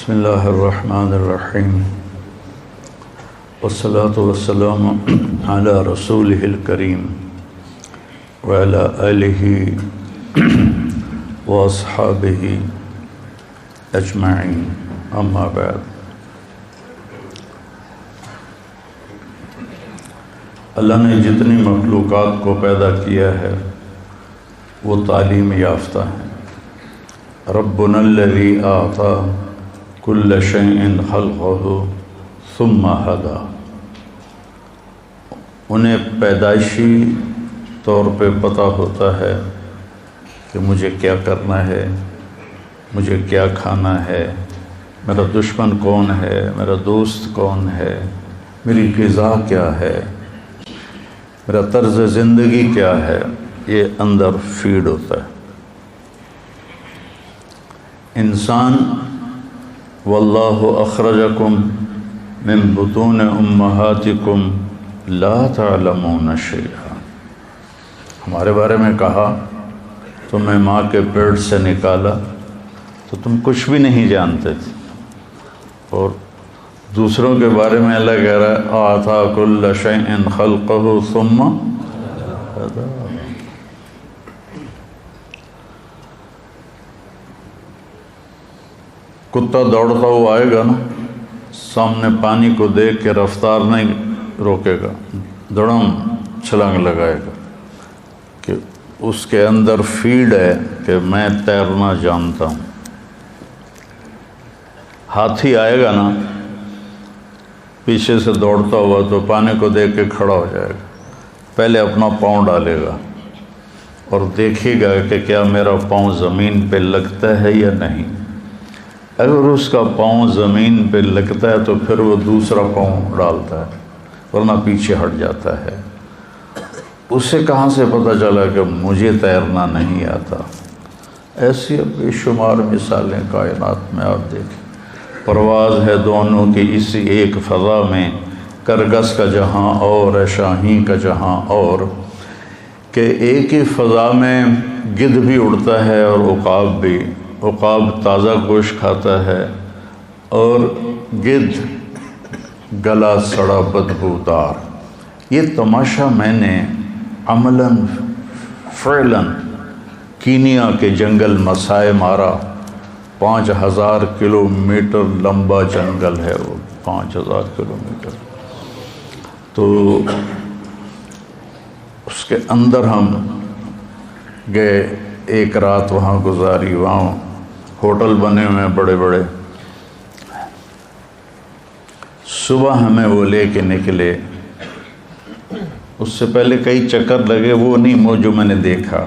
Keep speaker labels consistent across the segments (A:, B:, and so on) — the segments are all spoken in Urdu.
A: بسم اللہ الرحمن الرحیم والصلاة والسلام علی رسولہ الکریم وعلی آلہ واصحابہ اجمعین اما بعد۔ اللہ نے جتنی مخلوقات کو پیدا کیا ہے وہ تعلیم یافتہ ہیں۔ ربنا الذی اعطی کل شیء خلقہ ثم ہدی، انہیں پیدائشی طور پہ پتہ ہوتا ہے کہ مجھے کیا کرنا ہے، مجھے کیا کھانا ہے، میرا دشمن کون ہے، میرا دوست کون ہے، میری غذا کیا ہے، میرا طرز زندگی کیا ہے، یہ اندر فیڈ ہوتا ہے۔ انسان واللہ اخرجکم من بطون امہاتکم لا تعلمون شیئا، ہمارے بارے میں کہا تمہیں ماں کے پیٹ سے نکالا تو تم کچھ بھی نہیں جانتے تھے، اور دوسروں کے بارے میں اللہ کہہ رہا ہے اعطی کل شیء خلقہ ثم ہدی۔ کتا دوڑتا ہوا آئے گا نا، سامنے پانی کو دیکھ کے رفتار نہیں روکے گا، دڑم چھلانگ لگائے گا کہ اس کے اندر فیڈ ہے کہ میں تیرنا جانتا ہوں۔ ہاتھی آئے گا نا پیچھے سے دوڑتا ہوا تو پانی کو دیکھ کے کھڑا ہو جائے گا، پہلے اپنا پاؤں ڈالے گا اور دیکھے گا کہ کیا میرا پاؤں زمین پہ لگتا ہے یا نہیں۔ اگر اس کا پاؤں زمین پہ لگتا ہے تو پھر وہ دوسرا پاؤں ڈالتا ہے، ورنہ پیچھے ہٹ جاتا ہے۔ اسے کہاں سے پتہ چلا کہ مجھے تیرنا نہیں آتا؟ ایسی بے شمار مثالیں کائنات میں آپ دیکھیں۔ پرواز ہے دونوں کی اسی ایک فضا میں، کرگس کا جہاں اور ہے شاہین کا جہاں اور، کہ ایک ہی فضا میں گدھ بھی اڑتا ہے اور عقاب بھی۔ عقاب تازہ گوشت کھاتا ہے اور گدھ گلا سڑا بدبودار۔ یہ تماشا میں نے عملاً فعلاً کینیا کے جنگل مسائے مارا۔ 5000 کلومیٹر لمبا جنگل ہے وہ، 5000 کلومیٹر۔ تو اس کے اندر ہم گئے، ایک رات وہاں گزاری، وہاں ہوٹل بنے ہوئے ہیں بڑے بڑے۔ صبح ہمیں وہ لے کے نکلے، اس سے پہلے کئی چکر لگے، وہ نہیں وہ جو میں نے دیکھا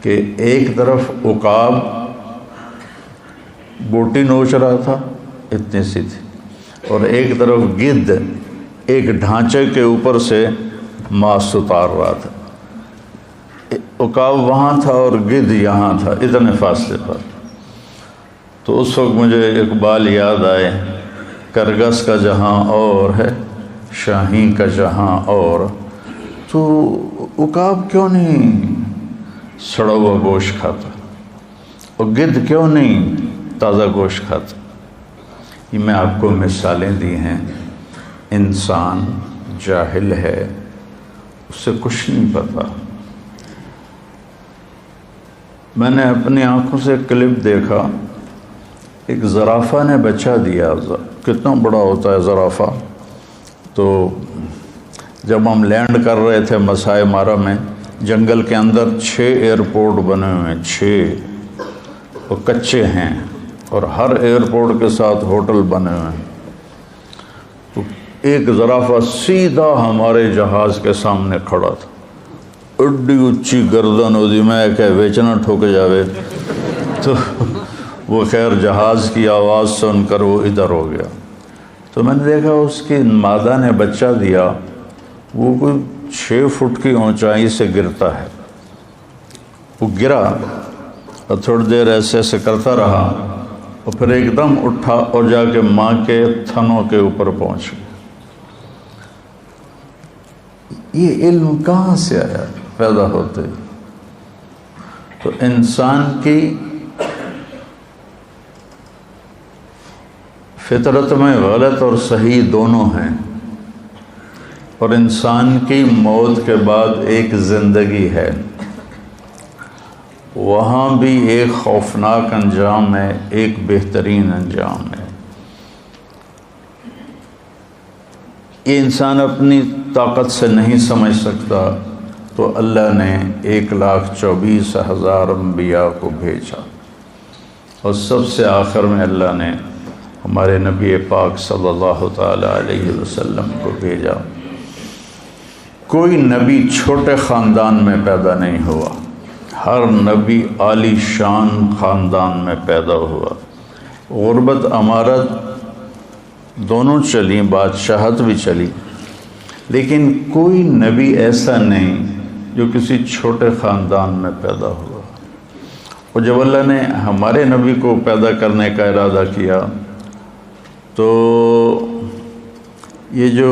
A: کہ ایک طرف عقاب بوٹی نوچ رہا تھا اتنی سی تھی، اور ایک طرف گدھ ایک ڈھانچے کے اوپر سے ماس اتار رہا تھا۔ عقاب وہاں تھا اور گدھ یہاں تھا، اتنے فاصلے پر۔ تو اس وقت مجھے اقبال یاد آئے، کرگس کا جہاں اور ہے شاہین کا جہاں اور۔ تو عقاب کیوں نہیں سڑا ہوا گوشت کھاتا، اور گدھ کیوں نہیں تازہ گوشت کھاتا؟ یہ میں آپ کو مثالیں دی ہیں۔ انسان جاہل ہے، اس سے کچھ نہیں پتا۔ میں نے اپنی آنکھوں سے کلپ دیکھا، ایک زرافہ نے بچہ دیا۔ کتنا بڑا ہوتا ہے زرافہ؟ تو جب ہم لینڈ کر رہے تھے مسائے مارا میں، جنگل کے اندر 6 ایئرپورٹ بنے ہوئے ہیں، 6 اور کچے ہیں، اور ہر ایئرپورٹ کے ساتھ ہوٹل بنے ہوئے ہیں۔ تو ایک زرافہ سیدھا ہمارے جہاز کے سامنے کھڑا تھا، اڈی اچھی گردن ہوتی، میں کہ ویچنا ٹھوک جاوے۔ تو وہ خیر جہاز کی آواز سن کر وہ ادھر ہو گیا۔ تو میں نے دیکھا اس کی مادہ نے بچہ دیا، وہ کوئی 6 فٹ کی اونچائی سے گرتا ہے۔ وہ گرا اور تھوڑی دیر ایسے ایسے کرتا رہا، اور پھر ایک دم اٹھا اور جا کے ماں کے تھنوں کے اوپر پہنچ گیا۔ یہ علم کہاں سے آیا پیدا ہوتے؟ تو انسان کی فطرت میں غلط اور صحیح دونوں ہیں، اور انسان کی موت کے بعد ایک زندگی ہے، وہاں بھی ایک خوفناک انجام ہے، ایک بہترین انجام ہے۔ یہ انسان اپنی طاقت سے نہیں سمجھ سکتا، تو اللہ نے 1,24,000 انبیاء کو بھیجا، اور سب سے آخر میں اللہ نے ہمارے نبی پاک صلی اللہ تعالی علیہ وسلم کو بھیجا۔ کوئی نبی چھوٹے خاندان میں پیدا نہیں ہوا، ہر نبی عالی شان خاندان میں پیدا ہوا۔ غربت امارت دونوں چلی، بادشاہت بھی چلی، لیکن کوئی نبی ایسا نہیں جو کسی چھوٹے خاندان میں پیدا ہوا۔ اور جب اللہ نے ہمارے نبی کو پیدا کرنے کا ارادہ کیا تو یہ جو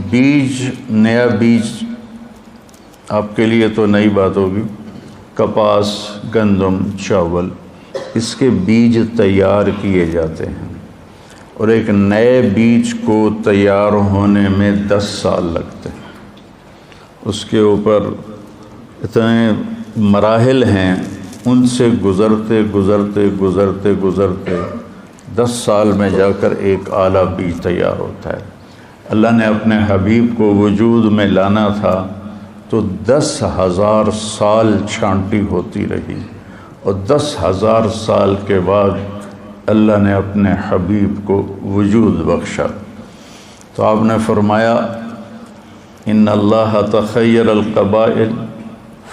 A: بیج، نیا بیج آپ کے لیے تو نئی بات ہوگی، کپاس، گندم، چاول، اس کے بیج تیار کیے جاتے ہیں، اور ایک نئے بیج کو تیار ہونے میں 10 سال لگتے ہیں۔ اس کے اوپر اتنے مراحل ہیں، ان سے گزرتے گزرتے گزرتے گزرتے 10 سال میں جا کر ایک اعلیٰ بیج تیار ہوتا ہے۔ اللہ نے اپنے حبیب کو وجود میں لانا تھا تو 10,000 سال چھانٹی ہوتی رہی، اور 10,000 سال کے بعد اللہ نے اپنے حبیب کو وجود بخشا۔ تو آپ نے فرمایا ان اللہ تخیر القبائل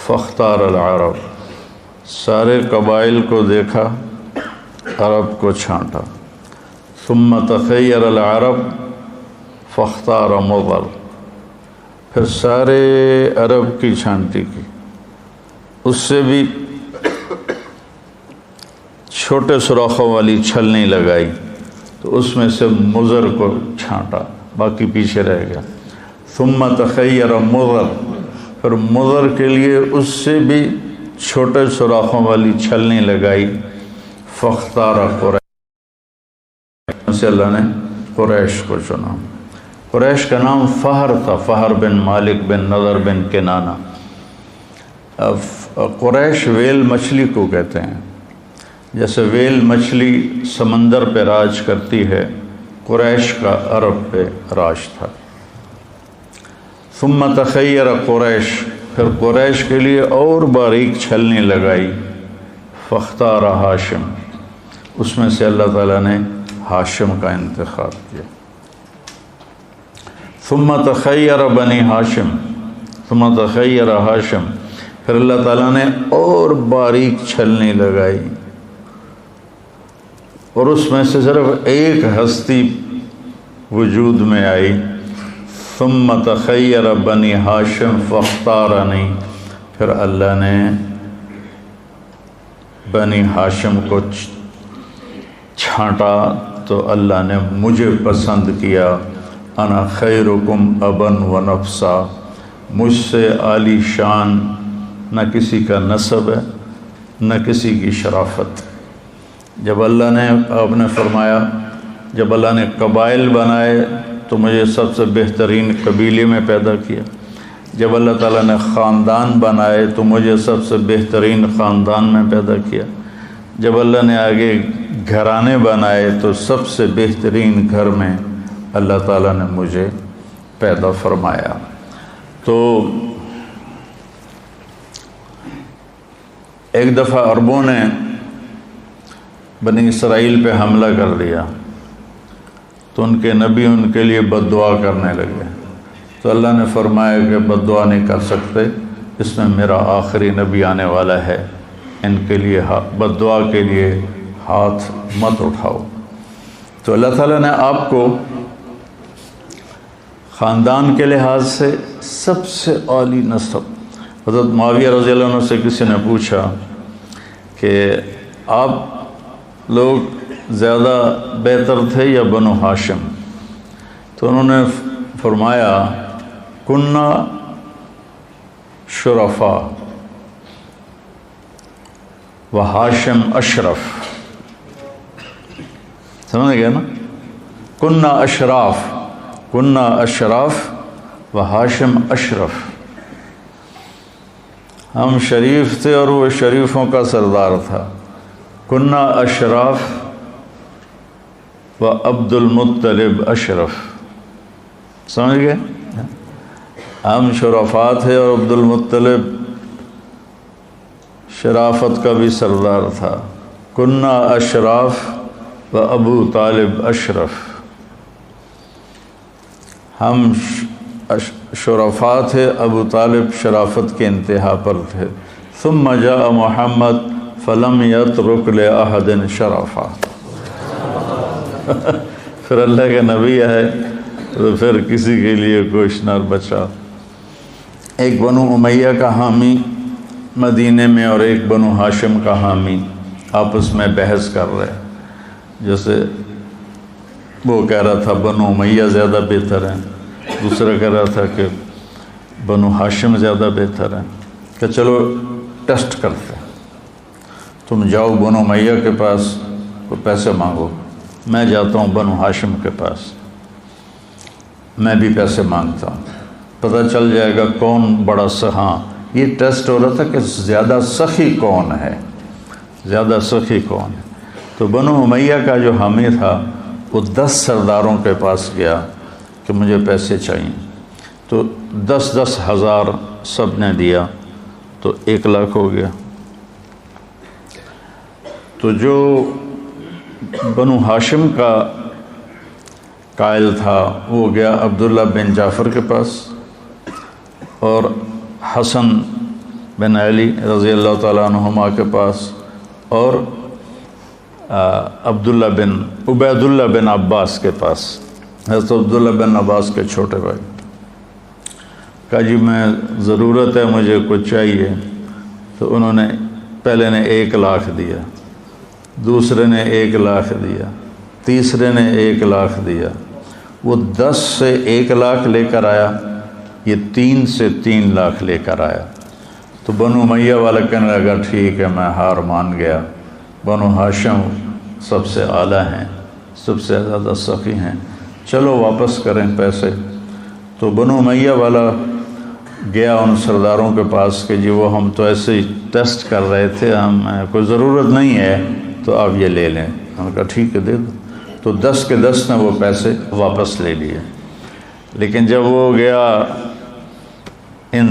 A: فاختار العرب، سارے قبائل کو دیکھا، عرب کو چھانٹا۔ ثم تخیر العرب فاختار مضر، پھر سارے عرب کی چھانٹی کی، اس سے بھی چھوٹے سوراخوں والی چھلنی لگائی، تو اس میں سے مضر کو چھانٹا، باقی پیچھے رہ گیا۔ ثم تخیر مضر، پھر مضر کے لیے اس سے بھی چھوٹے سوراخوں والی چھلنی لگائی، فاختار قریش، سے اللہ نے قریش کو چنا۔ قریش کا نام فہر تھا، فہر بن مالک بن نضر بن کنانہ۔ قریش ویل مچھلی کو کہتے ہیں، جیسے ویل مچھلی سمندر پہ راج کرتی ہے، قریش کا عرب پہ راج تھا۔ ثم تخیر قریش، پھر قریش کے لیے اور باریک چھلنی لگائی، فاختار ہاشم، اس میں سے اللہ تعالیٰ نے ہاشم کا انتخاب کیا۔ ثم تخیر بنی ہاشم، ثم تخیر ہاشم، پھر اللہ تعالیٰ نے اور باریک چھلنی لگائی، اور اس میں سے صرف ایک ہستی وجود میں آئی۔ ثم تخیر بنی ہاشم فاختارنی، پھر اللہ نے بنی ہاشم کو چھانٹا تو اللہ نے مجھے پسند کیا۔ انا خیرکم ابا و نفسا، مجھ سے عالی شان نہ کسی کا نسب ہے نہ کسی کی شرافت۔ جب اللہ نے، آپ نے فرمایا جب اللہ نے قبائل بنائے تو مجھے سب سے بہترین قبیلے میں پیدا کیا، جب اللہ تعالیٰ نے خاندان بنائے تو مجھے سب سے بہترین خاندان میں پیدا کیا، جب اللہ نے آگے گھرانے بنائے تو سب سے بہترین گھر میں اللہ تعالیٰ نے مجھے پیدا فرمایا۔ تو ایک دفعہ عربوں نے بنی اسرائیل پہ حملہ کر دیا تو ان کے نبی ان کے لیے بد دعا کرنے لگے، تو اللہ نے فرمایا کہ بد دعا نہیں کر سکتے، اس میں میرا آخری نبی آنے والا ہے، ان کے لیے بد دعا کے لیے ہاتھ مت اٹھاؤ۔ تو اللہ تعالیٰ نے آپ کو خاندان کے لحاظ سے سب سے عالی نسب، حضرت معاویہ رضی اللہ عنہ سے کسی نے پوچھا کہ آپ لوگ زیادہ بہتر تھے یا بنو ہاشم؟ تو انہوں نے فرمایا کننا شرفاء و ہاشم اشرف۔ سمجھ گیا نا؟ کننا اشراف و ہاشم اشرف، ہم شریف تھے اور وہ شریفوں کا سردار تھا۔ کننا اشراف و عبد المطلب اشرف، سمجھ گئے؟ ہم شرفاء تھے اور عبد المطلب شرافت کا بھی سردار تھا۔ کننا اشراف و ابو طالب اشرف، ہم شرفاء تھے، ابو طالب شرافت کے انتہا پر تھے۔ ثم جاء محمد فلم یترک لأحد شرفا، پھر اللہ کے نبی آئے تو پھر کسی کے لیے کچھ نہ بچا۔ ایک بنو امیہ کا حامی مدینے میں اور ایک بنو ہاشم کا حامی آپس میں بحث کر رہے، جیسے وہ کہہ رہا تھا بنو امیہ زیادہ بہتر ہیں، دوسرا کہہ رہا تھا کہ بنو ہاشم زیادہ بہتر ہیں، کہ چلو ٹیسٹ کرتے ہیں، تم جاؤ بنو امیہ کے پاس کوئی پیسے مانگو، میں جاتا ہوں بنو ہاشم کے پاس، میں بھی پیسے مانگتا ہوں، پتہ چل جائے گا کون بڑا سخاں۔ یہ ٹیسٹ ہو رہا تھا کہ زیادہ سخی کون ہے، زیادہ سخی کون ہے۔ تو بنو امیہ کا جو حامی تھا وہ 10 سرداروں کے پاس گیا کہ مجھے پیسے چاہیے، تو 10 ہزار سب نے دیا تو 1 لاکھ ہو گیا۔ تو جو بنو ہاشم کا قائل تھا وہ گیا عبداللہ بن جعفر کے پاس اور حسن بن علی رضی اللہ تعالیٰ عنہما کے پاس اور عبید اللہ بن عباس کے پاس، حضرت عبداللہ بن عباس کے چھوٹے بھائی، کہا جی میں ضرورت ہے، مجھے کچھ چاہیے۔ تو انہوں نے پہلے نے 1 لاکھ دیا، دوسرے نے 1 لاکھ دیا، تیسرے نے 1 لاکھ دیا۔ وہ 10 سے 1 لاکھ لے کر آیا، یہ 3 سے 3 لاکھ لے کر آیا۔ تو بنو امیہ والا کہنے لگا ٹھیک ہے میں ہار مان گیا، بنو ہاشم سب سے اعلیٰ ہیں، سب سے زیادہ سخی ہیں، چلو واپس کریں پیسے۔ تو بنو امیہ والا گیا ان سرداروں کے پاس کہ جی وہ ہم تو ایسے ہی ٹیسٹ کر رہے تھے، ہم کوئی ضرورت نہیں ہے تو آپ یہ لے لیں۔ ہم نے کہا ٹھیک ہے دے دو۔ تو 10 کے 10 نے وہ پیسے واپس لے لیے۔ لیکن جب وہ گیا ان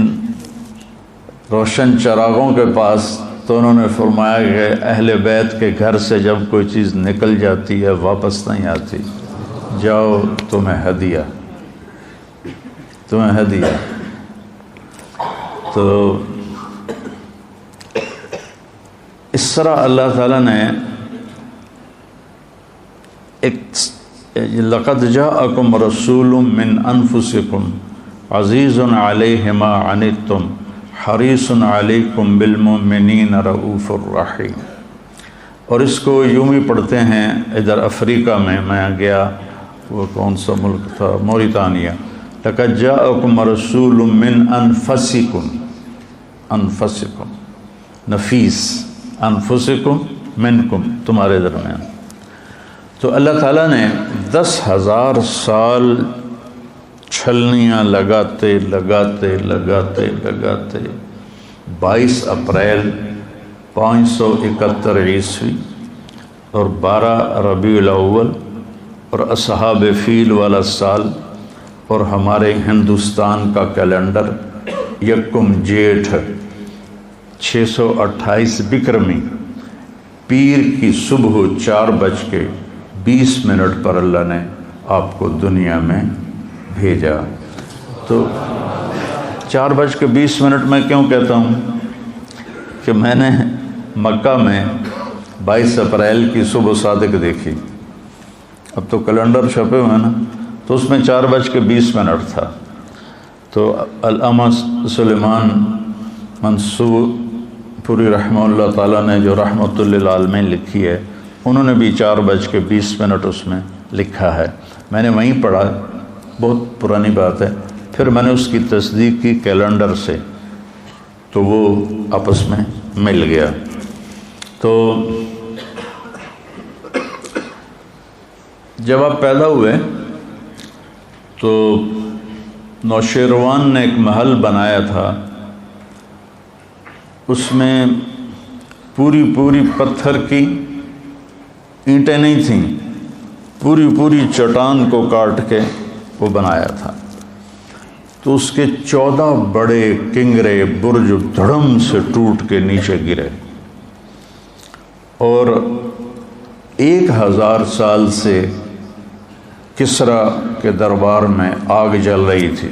A: روشن چراغوں کے پاس تو انہوں نے فرمایا کہ اہل بیت کے گھر سے جب کوئی چیز نکل جاتی ہے واپس نہیں آتی، جاؤ تمہیں ہدیہ۔ تو اس طرح اللہ تعالیٰ نے لَقَدْ جَاءَكُمْ رَسُولٌ مِّنْ أَنفُسِكُمْ عَزِيزٌ عَلَيْهِ مَا عَنِتُّمْ حَرِيصٌ عَلَيْكُمْ بِالْمُؤْمِنِينَ رَءُوفٌ رَحِيمٌ۔ اور اس کو یوں بھی پڑھتے ہیں، ادھر افریقہ میں گیا، وہ کون سا ملک تھا، موریتانیہ۔ لَقَدْ جَاءَكُمْ رَسُولٌ مِّنْ أَنفُسِكُمْ، نفیس، انفسکم منکم، تمہارے درمیان۔ تو اللہ تعالیٰ نے 10,000 سال چھلنیاں لگاتے 22 اپریل 571 عیسوی اور 12 ربیع الاول اور اصحاب فیل والا سال اور ہمارے ہندوستان کا کیلنڈر 1 جیٹھ 628 بکرمی پیر کی صبح 4:20 پر اللہ نے آپ کو دنیا میں بھیجا۔ تو 4:20 میں کیوں کہتا ہوں کہ میں نے مکہ میں 22 اپریل کی صبح صادق دیکھی، اب تو کیلنڈر چھپے ہوئے نا، تو اس میں 4:20 تھا۔ تو علامہ سلیمان منصور پوری رحمہ اللہ تعالیٰ نے جو رحمۃ للعالمین لکھی ہے، انہوں نے بھی 4:20 اس میں لکھا ہے، میں نے وہیں پڑھا، بہت پرانی بات ہے۔ پھر میں نے اس کی تصدیق کی کیلنڈر سے، تو وہ آپس میں مل گیا۔ تو جب آپ پیدا ہوئے تو نوشیروان نے ایک محل بنایا تھا، اس میں پوری پتھر کی اینٹیں نہیں تھیں، پوری چٹان کو کاٹ کے وہ بنایا تھا۔ تو اس کے 14 بڑے کنگرے برج دھڑم سے ٹوٹ کے نیچے گرے، اور 1000 سال سے کسرا کے دربار میں آگ جل رہی تھی،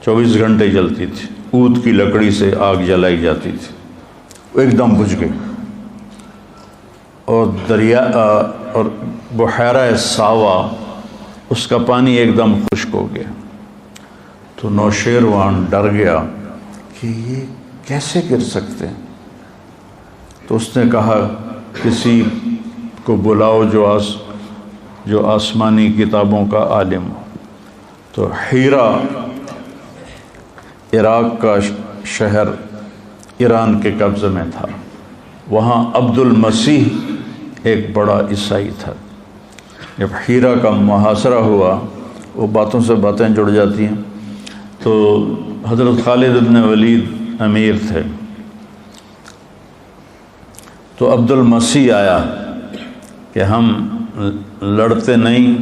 A: 24 گھنٹے جلتی تھی، اود کی لکڑی سے آگ جلائی جاتی تھی، وہ ایک دم بجھ گئی، اور دریا اور بحیرہ ساوا اس کا پانی ایک دم خشک ہو گیا۔ تو نوشیروان ڈر گیا کہ یہ کیسے گر سکتے ہیں، تو اس نے کہا کسی کو بلاؤ جو آسمانی کتابوں کا عالم ہو۔ تو ہیرا عراق کا شہر ایران کے قبضے میں تھا، وہاں عبد المسیح ایک بڑا عیسائی تھا۔ جب ہیرا کا محاصرہ ہوا، وہ باتوں سے باتیں جڑ جاتی ہیں، تو حضرت خالد بن ولید امیر تھے، تو عبد المسیح آیا کہ ہم لڑتے نہیں،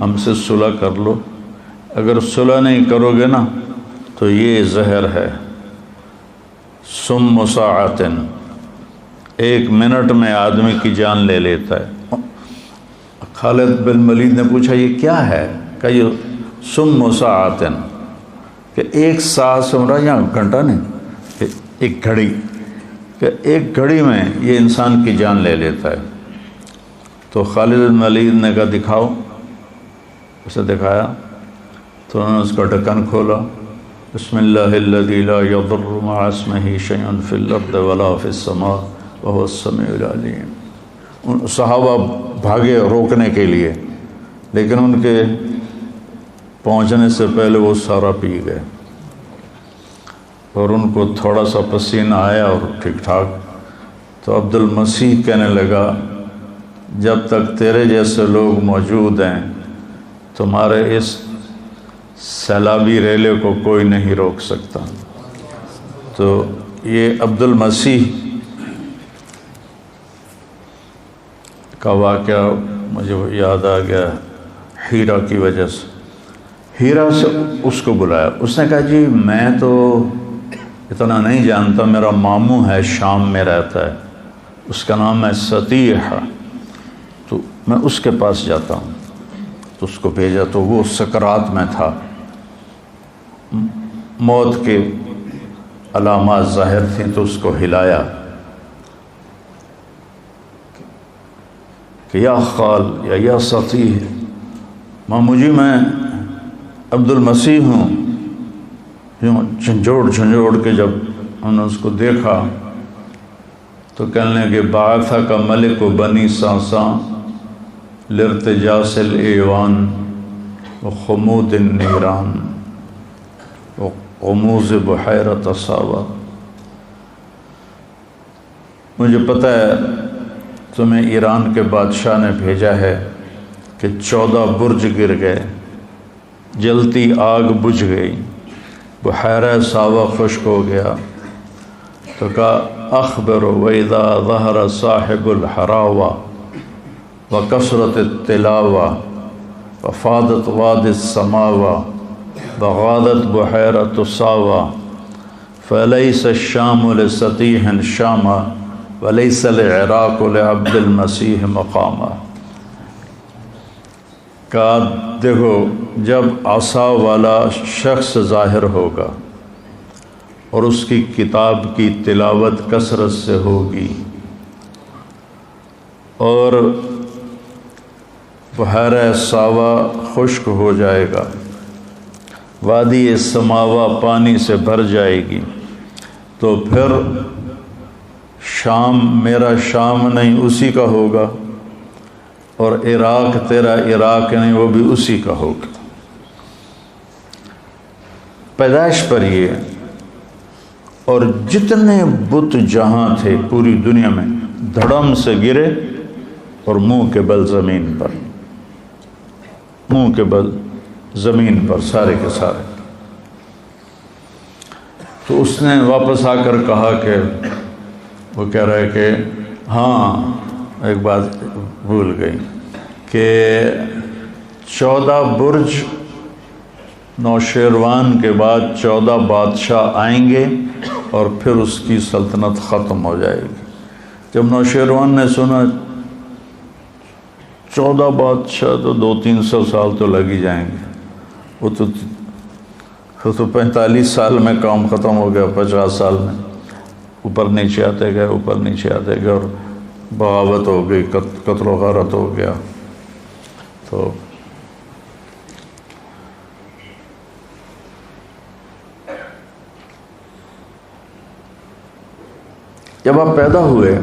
A: ہم سے صلح کر لو، اگر صلح نہیں کرو گے نا تو یہ زہر ہے، سم ساعتن، 1 منٹ میں آدمی کی جان لے لیتا ہے۔ خالد بن ولید نے پوچھا یہ کیا ہے؟ کہ یہ سم ساعتن، کہ 1 ساعت سے مراد یہاں گھنٹہ نہیں، ایک گھڑی، کہ 1 گھڑی میں یہ انسان کی جان لے لیتا ہے۔ تو خالد بن ولید نے کہا دکھاؤ، اسے دکھایا، تو انہوں نے اس کا ڈھکن کھولا، بسم اللہ الذی لا یضر مع اسمہ شیء فی الارض ولا فی السماء وهو السمیع العلیم۔ صحابہ بھاگے روکنے کے لیے، لیکن ان کے پہنچنے سے پہلے وہ سارا پی گئے، اور ان کو تھوڑا سا پسینہ آیا اور ٹھیک ٹھاک۔ تو عبد المسیح کہنے لگا جب تک تیرے جیسے لوگ موجود ہیں تمہارے اس سیلابی ریلے کو کوئی نہیں روک سکتا۔ تو یہ عبد المسیح کا واقعہ مجھے یاد آ گیا ہیرا کی وجہ سے۔ ہیرا سے اس کو بلایا، اس نے کہا جی میں تو اتنا نہیں جانتا، میرا ماموں ہے شام میں رہتا ہے، اس کا نام ہے سطیح، تو میں اس کے پاس جاتا ہوں۔ تو اس کو بھیجا، تو وہ سکرات میں تھا، موت کے علامات ظاہر تھیں، تو اس کو ہلایا کہ یا خال یا سطیح، مامو جی میں عبد المسیح ہوں۔ جھنجھوڑ کے جب انہوں نے اس کو دیکھا تو کہنے لگے بعث کا ملک و بنی ساساں لارتجاس الایوان و خمود النیران و غموز بحیرۃ ساوا۔ مجھے پتہ ہے تمہیں ایران کے بادشاہ نے بھیجا ہے کہ 14 برج گر گئے، جلتی آگ بجھ گئی، بحیرہ ساوا خشک ہو گیا۔ تو کہا اخبر وَإِذَا ظَهَرَ صَاحِبُ الْحَرَاوَةِ وَكَثْرَتِ التِّلَاوَةِ وَفَاضَتْ وَادِ السَّمَاوَةِ وَغَادَتْ بُحَيْرَةُ سَاوَةِ فَلَيْسَ الشَّامُ لِسَطِيحٍ شَامًا وَلَيْسَ الْعِرَاقُ لِعَبْدِ الْمَسِيحِ مَقَامًا۔ کہا دیکھو جب عصا والا شخص ظاہر ہوگا اور اس کی کتاب کی تلاوت کثرت سے ہوگی اور بحیرہ ساوا خشک ہو جائے گا، وادی سماوا پانی سے بھر جائے گی، تو پھر شام میرا شام نہیں اسی کا ہوگا، اور عراق تیرا عراق نہیں وہ بھی اسی کا ہوگا۔ پیدائش پر یہ، اور جتنے بت جہاں تھے پوری دنیا میں دھڑم سے گرے اور منہ کے بل زمین پر۔ منہ کے بل زمین پر سارے کے سارے۔ تو اس نے واپس آ کر کہا کہ وہ کہہ رہا ہے کہ ہاں ایک بات بھول گئی کہ 14 برج نوشیروان کے بعد 14 بادشاہ آئیں گے اور پھر اس کی سلطنت ختم ہو جائے گی۔ جب نوشیروان نے سنا 14 بادشاہ تو 200-300 سال تو لگ ہی جائیں گے، وہ تو 45 سال میں کام ختم ہو گیا، 50 سال میں اوپر نیچے آتے گئے، اوپر نیچے آتے گئے، اور بغاوت ہو گئی، قتل و غارت ہو گیا۔ تو جب آپ پیدا ہوئے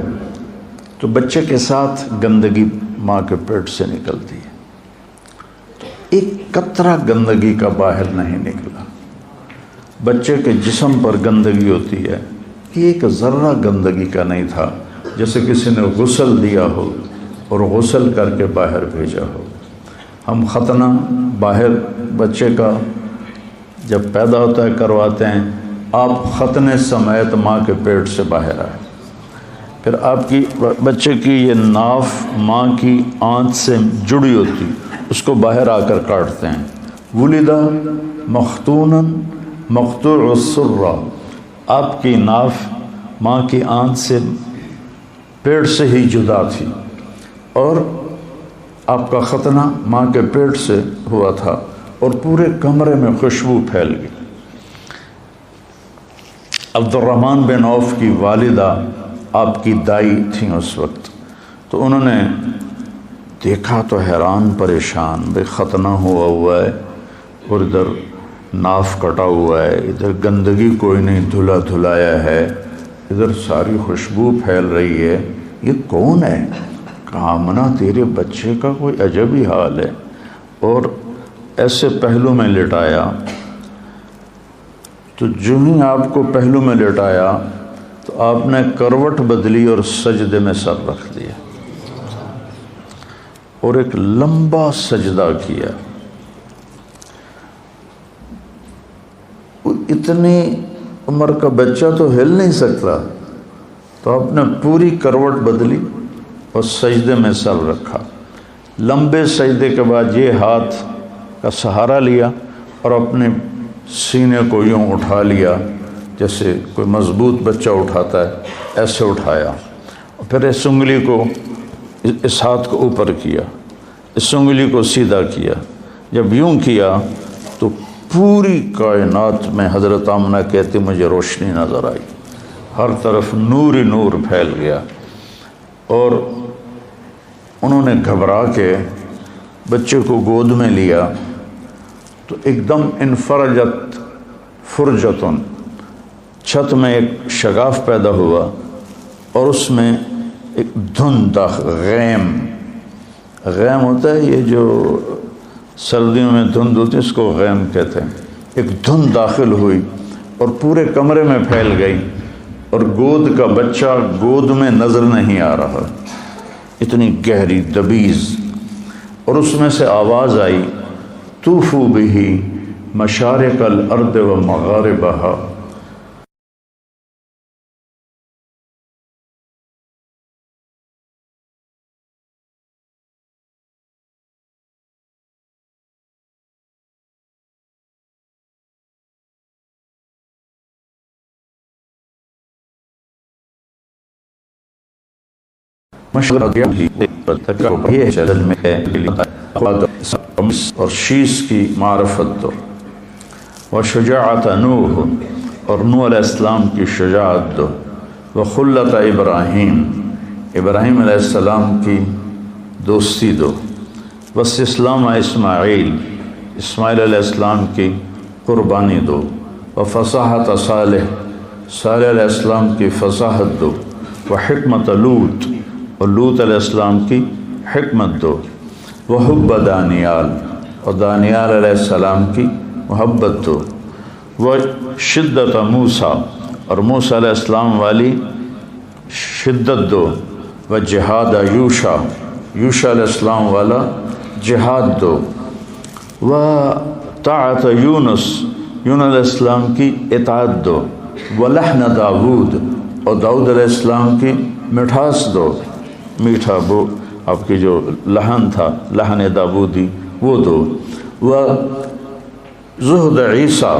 A: تو بچے کے ساتھ گندگی ماں کے پیٹ سے نکلتی ہے، تو ایک قطرہ گندگی کا باہر نہیں نکلا۔ بچے کے جسم پر گندگی ہوتی ہے، ایک ذرہ گندگی کا نہیں تھا، جیسے کسی نے غسل دیا ہو اور غسل کر کے باہر بھیجا ہو۔ ہم ختنہ باہر بچے کا جب پیدا ہوتا ہے کرواتے ہیں، آپ ختنے سمیت ماں کے پیٹ سے باہر آئے، پھر آپ کی بچے کی یہ ناف ماں کی آنت سے جڑی ہوتی، اس کو باہر آ کر کاٹتے ہیں۔ ولدہ مختونا مقطوع السرہ، آپ کی ناف ماں کی آنت سے پیٹ سے ہی جدا تھی، اور آپ کا ختنہ ماں کے پیٹ سے ہوا تھا، اور پورے کمرے میں خوشبو پھیل گئی۔ عبد الرحمن بن عوف کی والدہ آپ کی دائی تھیں اس وقت، تو انہوں نے دیکھا تو حیران پریشان، بھئی ختنہ ہوا ہے اور ادھر ناف کٹا ہوا ہے، ادھر گندگی کوئی نہیں دھلا دھلایا ہے، ادھر ساری خوشبو پھیل رہی ہے، یہ کون ہے؟ کہا آمنہ تیرے بچے کا کوئی عجب ہی حال ہے، اور ایسے پہلو میں لٹایا۔ تو جو ہی آپ کو پہلو میں لٹایا تو آپ نے کروٹ بدلی اور سجدے میں سر رکھ دیا اور ایک لمبا سجدہ کیا۔ اتنی عمر کا بچہ تو ہل نہیں سکتا، تو آپ نے پوری کروٹ بدلی اور سجدے میں سر رکھا۔ لمبے سجدے کے بعد یہ ہاتھ کا سہارا لیا اور اپنے سینے کو یوں اٹھا لیا جیسے کوئی مضبوط بچہ اٹھاتا ہے، ایسے اٹھایا، اور پھر اس انگلی کو، اس ہاتھ کو اوپر کیا، اس انگلی کو سیدھا کیا۔ جب یوں کیا تو پوری کائنات میں حضرت آمنہ کہتی مجھے روشنی نظر آئی، ہر طرف نور ہی نور پھیل گیا، اور انہوں نے گھبرا کے بچے کو گود میں لیا تو ایک دم انفرجت فرجتن، چھت میں ایک شگاف پیدا ہوا اور اس میں ایک دھند غیم ہوتا ہے، یہ جو سردیوں میں دھند ہوتی ہے اس کو غیم کہتے ہیں، ایک دھند داخل ہوئی اور پورے کمرے میں پھیل گئی، اور گود کا بچہ گود میں نظر نہیں آ رہا، اتنی گہری دبیز، اور اس میں سے آواز آئی طوفوا بہ مشارق الارض و مغاربہا، اور شیش کی معرفت دو، وشجاعت نوح، اور نوح علیہ السلام کی شجاعت دو، وخلت ابراہیم، ابراہیم علیہ السلام کی دوستی دو، واستسلام اسماعیل، اسماعیل علیہ السلام کی قربانی دو، وفصاحت صالح، صالح علیہ السلام کی فصاحت دو، وحکمت لوط، اور لوط علیہ السلام کی حکمت دو، وحب دانیال، اور دانیال علیہ السلام کی محبت دو، وشدت موسیٰ، اور موسیٰ علیہ السلام والی شدت دو، وجہاد یوشع، یوشع علیہ السلام والا جہاد دو، وطاعت یونس، یونس علیہ السلام کی اطاعت دو، ولحن داود، اور داؤد علیہ السلام کی مٹھاس دو، میٹھا وہ آپ کی جو لحن تھا، لحن داودی، وہ دو، وزہد عیسیٰ،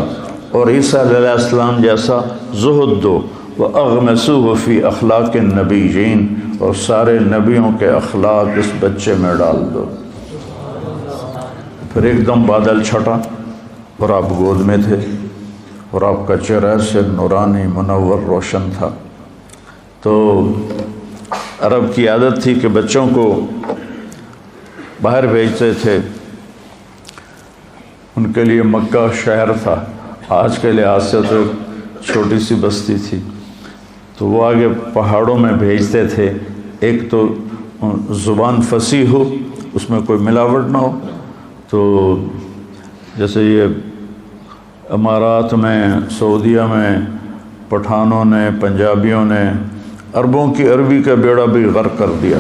A: اور عیسیٰ علیہ السلام جیسا زہد دو، وَأَغْمَسُوهُ فِي أَخْلَاقِ النَّبِيِّينَ، اور سارے نبیوں کے اخلاق اس بچے میں ڈال دو۔ پھر ایک دم بادل چھٹا اور آپ گود میں تھے، اور آپ کا چہرہ سے نورانی منور روشن تھا۔ تو عرب کی عادت تھی کہ بچوں کو باہر بھیجتے تھے، ان کے لیے مکہ شہر تھا، آج کے لحاظ سے تو چھوٹی سی بستی تھی، تو وہ آگے پہاڑوں میں بھیجتے تھے، ایک تو زبان فصیح ہو، اس میں کوئی ملاوٹ نہ ہو۔ تو جیسے یہ امارات میں، سعودیہ میں پٹھانوں نے، پنجابیوں نے عربوں کی عربی کا بیڑا بھی غرق کر دیا۔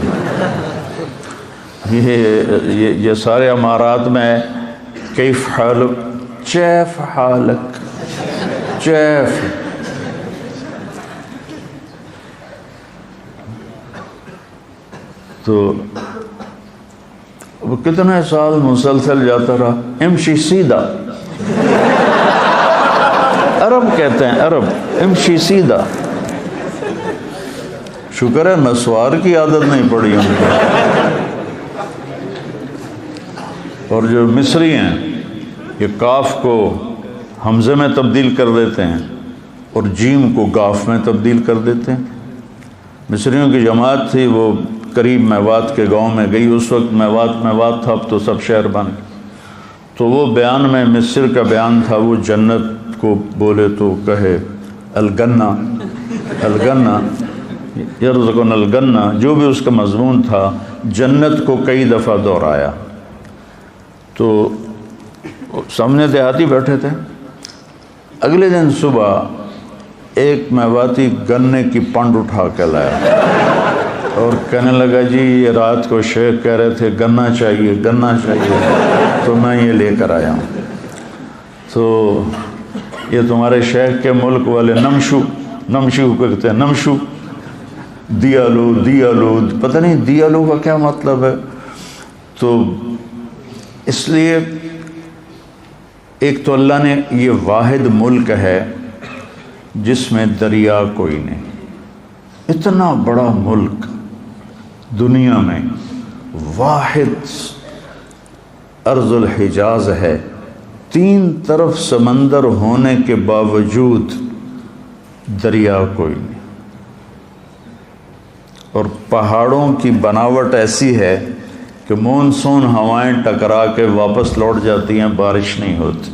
A: یہ سارے امارات میں کیف حالک، چیف حالک، چیف، تو وہ کتنے سال مسلسل جاتا رہا، امشی سیدھا، عرب کہتے ہیں، عرب امشی سیدھا۔ شکر ہے نسوار کی عادت نہیں پڑی ان کو۔ اور جو مصری ہیں یہ کاف کو حمزے میں تبدیل کر دیتے ہیں اور جیم کو گاف میں تبدیل کر دیتے ہیں۔ مصریوں کی جماعت تھی، وہ قریب میوات کے گاؤں میں گئی، اس وقت میوات تھا، اب تو سب شہر بن گئے۔ تو وہ بیان میں مصر کا بیان تھا، وہ جنت کو بولے تو کہے الگنہ، الگنہ یرزقنا الگنہ، جو بھی اس کا مضمون تھا جنت کو کئی دفعہ دہرایا۔ تو سامنے دیہاتی بیٹھے تھے، اگلے دن صبح ایک میواتی گنے کی پنڈ اٹھا کے لایا اور کہنے لگا جی یہ رات کو شیخ کہہ رہے تھے گنا چاہیے، گنا چاہیے، تو میں یہ لے کر آیا ہوں۔ تو یہ تمہارے شیخ کے ملک والے نمشو کہتے ہیں، نمشو، دیالو، دیالو، پتہ نہیں دیالو کا کیا مطلب ہے۔ تو اس لیے ایک تو اللہ نے یہ واحد ملک ہے جس میں دریا کوئی نہیں، اتنا بڑا ملک دنیا میں واحد ارض الحجاز ہے، 3 طرف سمندر ہونے کے باوجود دریا کوئی نہیں، اور پہاڑوں کی بناوٹ ایسی ہے کہ مونسون ہوائیں ٹکرا کے واپس لوٹ جاتی ہیں، بارش نہیں ہوتی۔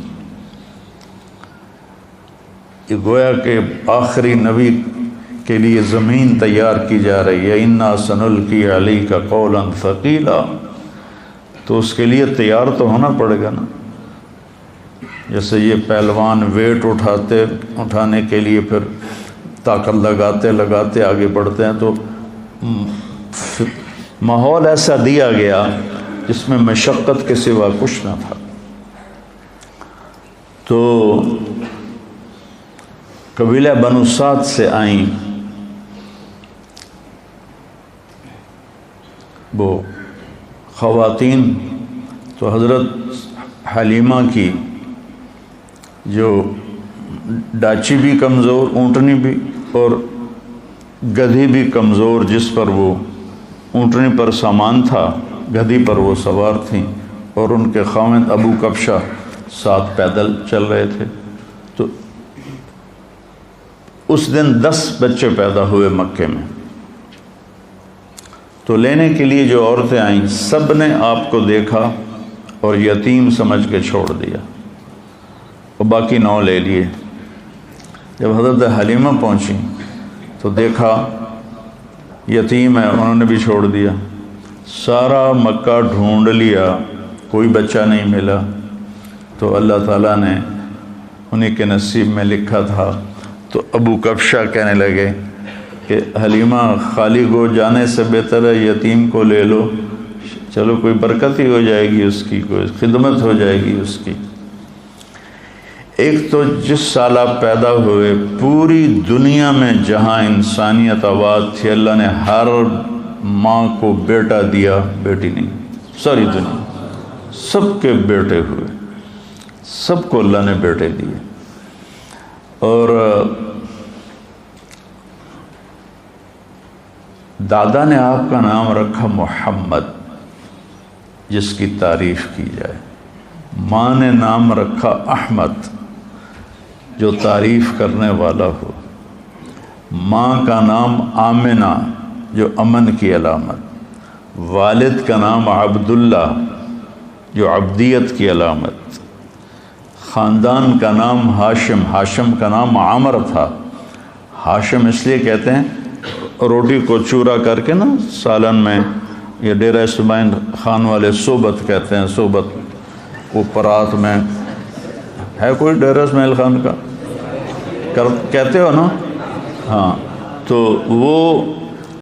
A: یہ گویا کہ آخری نبی کے لیے زمین تیار کی جا رہی ہے، اِنَّا سَنُلْقِي عَلَيْكَ قَوْلًا ثَقِيلًا، تو اس کے لیے تیار تو ہونا پڑے گا نا۔ جیسے یہ پہلوان ویٹ اٹھانے کے لیے پھر طاقت لگاتے آگے بڑھتے ہیں، تو ماحول ایسا دیا گیا جس میں مشقت کے سوا کچھ نہ تھا۔ تو قبیلہ بنو سعد سے آئیں وہ خواتین، تو حضرت حلیمہ کی جو ڈاچی بھی کمزور، اونٹنی بھی، اور گدھی بھی کمزور، جس پر وہ اونٹنی پر سامان تھا، گدھی پر وہ سوار تھیں، اور ان کے خاوند ابو کبشہ ساتھ پیدل چل رہے تھے۔ تو اس دن 10 بچے پیدا ہوئے مکے میں۔ تو لینے کے لیے جو عورتیں آئیں سب نے آپ کو دیکھا اور یتیم سمجھ کے چھوڑ دیا، اور باقی 9 لے لیے۔ جب حضرت حلیمہ پہنچی تو دیکھا یتیم ہے، انہوں نے بھی چھوڑ دیا۔ سارا مکہ ڈھونڈ لیا، کوئی بچہ نہیں ملا۔ تو اللہ تعالیٰ نے انہی کے نصیب میں لکھا تھا۔ تو ابو کبشہ کہنے لگے کہ حلیمہ خالی گو جانے سے بہتر ہے یتیم کو لے لو، چلو کوئی برکت ہی ہو جائے گی اس کی، کوئی خدمت ہو جائے گی اس کی۔ ایک تو جس سال آپ پیدا ہوئے پوری دنیا میں جہاں انسانیت آباد تھی، اللہ نے ہر ماں کو بیٹا دیا، بیٹی نہیں، ساری دنیا سب کے بیٹے ہوئے، سب کو اللہ نے بیٹے دیے۔ اور دادا نے آپ کا نام رکھا محمد، جس کی تعریف کی جائے۔ ماں نے نام رکھا احمد، جو تعریف کرنے والا ہو۔ ماں کا نام آمنہ، جو امن کی علامت۔ والد کا نام عبداللہ، جو عبدیت کی علامت۔ خاندان کا نام ہاشم، ہاشم کا نام عامر تھا۔ ہاشم اس لیے کہتے ہیں روٹی کو چورا کر کے نا سالن میں، یہ ڈیرہ اسماعیل خان والے صوبت کہتے ہیں، صوبت وہ پرات میں ہے، کوئی ڈیرہ اسماعیل خان کا کہتے ہو نا؟ ہاں، تو وہ